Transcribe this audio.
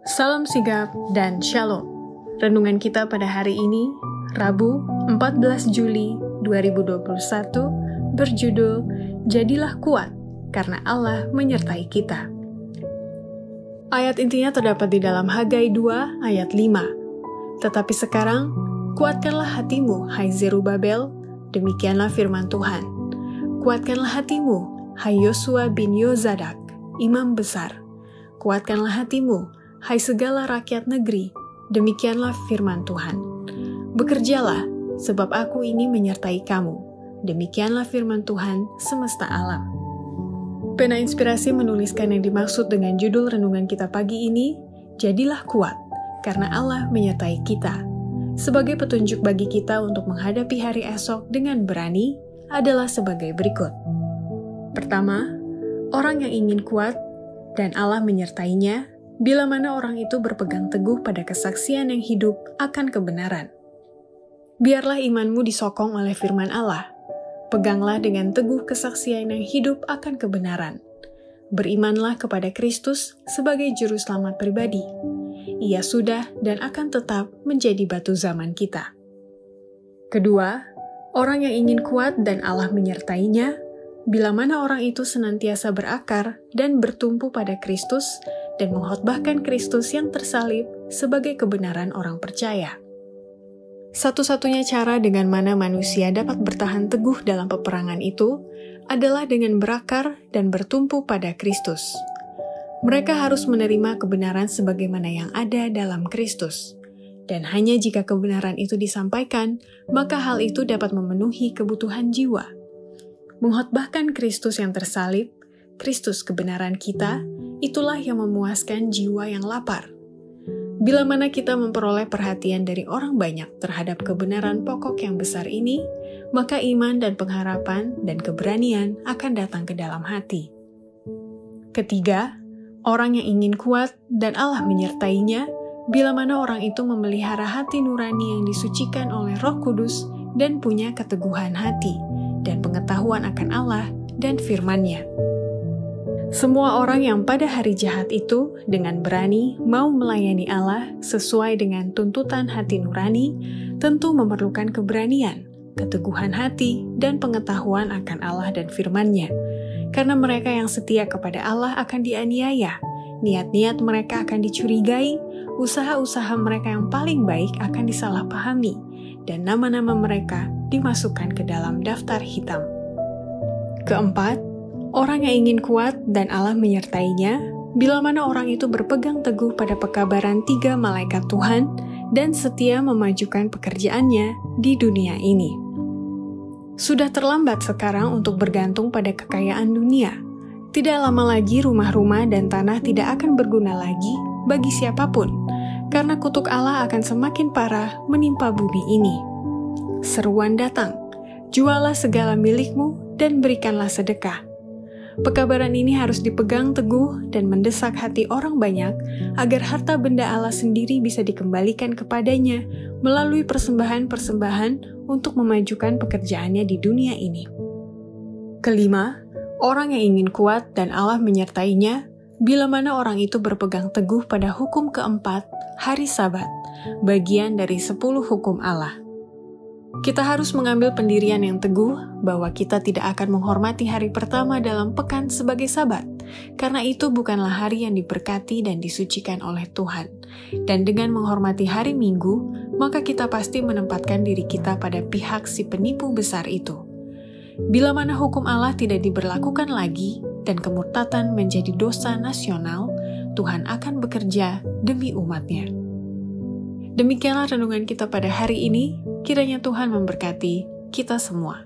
Salam sigap dan shalom. Renungan kita pada hari ini, Rabu 14 Juli 2021, berjudul Jadilah Kuat, karena Allah menyertai kita. Ayat intinya terdapat di dalam Hagai 2 ayat 5. Tetapi sekarang, kuatkanlah hatimu, hai Zerubabel, demikianlah firman Tuhan. Kuatkanlah hatimu, hai Yosua bin Yozadak, imam besar. Kuatkanlah hatimu, hai segala rakyat negeri, demikianlah firman Tuhan. Bekerjalah, sebab aku ini menyertai kamu. Demikianlah firman Tuhan semesta alam. Pena Inspirasi menuliskan yang dimaksud dengan judul renungan kita pagi ini, Jadilah Kuat, karena Allah menyertai kita. Sebagai petunjuk bagi kita untuk menghadapi hari esok dengan berani adalah sebagai berikut. Pertama, orang yang ingin kuat dan Allah menyertainya, bila mana orang itu berpegang teguh pada kesaksian yang hidup akan kebenaran. Biarlah imanmu disokong oleh firman Allah. Peganglah dengan teguh kesaksian yang hidup akan kebenaran. Berimanlah kepada Kristus sebagai juru selamat pribadi. Ia sudah dan akan tetap menjadi batu zaman kita. Kedua, orang yang ingin kuat dan Allah menyertainya, bila mana orang itu senantiasa berakar dan bertumpu pada Kristus dan mengkhotbahkan Kristus yang tersalib sebagai kebenaran orang percaya. Satu-satunya cara dengan mana manusia dapat bertahan teguh dalam peperangan itu adalah dengan berakar dan bertumpu pada Kristus. Mereka harus menerima kebenaran sebagaimana yang ada dalam Kristus. Dan hanya jika kebenaran itu disampaikan, maka hal itu dapat memenuhi kebutuhan jiwa. Mengkhotbahkan Kristus yang tersalib, Kristus kebenaran kita, itulah yang memuaskan jiwa yang lapar. Bila mana kita memperoleh perhatian dari orang banyak terhadap kebenaran pokok yang besar ini, maka iman dan pengharapan dan keberanian akan datang ke dalam hati. Ketiga, orang yang ingin kuat dan Allah menyertainya, bila mana orang itu memelihara hati nurani yang disucikan oleh Roh Kudus dan punya keteguhan hati dan pengetahuan akan Allah dan firman-Nya. Semua orang yang pada hari jahat itu dengan berani mau melayani Allah sesuai dengan tuntutan hati nurani, tentu memerlukan keberanian, keteguhan hati, dan pengetahuan akan Allah dan firman-Nya. Karena mereka yang setia kepada Allah akan dianiaya, niat-niat mereka akan dicurigai, usaha-usaha mereka yang paling baik akan disalahpahami, dan nama-nama mereka dimasukkan ke dalam daftar hitam. Keempat, orang yang ingin kuat dan Allah menyertainya, bila mana orang itu berpegang teguh pada pekabaran 3 malaikat Tuhan dan setia memajukan pekerjaannya di dunia ini. Sudah terlambat sekarang untuk bergantung pada kekayaan dunia. Tidak lama lagi rumah-rumah dan tanah tidak akan berguna lagi bagi siapapun, karena kutuk Allah akan semakin parah menimpa bumi ini. Seruan datang, jualah segala milikmu dan berikanlah sedekah. Pekabaran ini harus dipegang teguh dan mendesak hati orang banyak agar harta benda Allah sendiri bisa dikembalikan kepadanya melalui persembahan-persembahan untuk memajukan pekerjaannya di dunia ini. Kelima, orang yang ingin kuat dan Allah menyertainya, bila mana orang itu berpegang teguh pada hukum keempat, hari Sabat, bagian dari 10 hukum Allah. Kita harus mengambil pendirian yang teguh bahwa kita tidak akan menghormati hari pertama dalam pekan sebagai Sabat, karena itu bukanlah hari yang diberkati dan disucikan oleh Tuhan. Dan dengan menghormati hari Minggu, maka kita pasti menempatkan diri kita pada pihak si penipu besar itu. Bila mana hukum Allah tidak diberlakukan lagi dan kemurtatan menjadi dosa nasional, Tuhan akan bekerja demi umat-Nya. Demikianlah renungan kita pada hari ini. Kiranya Tuhan memberkati kita semua.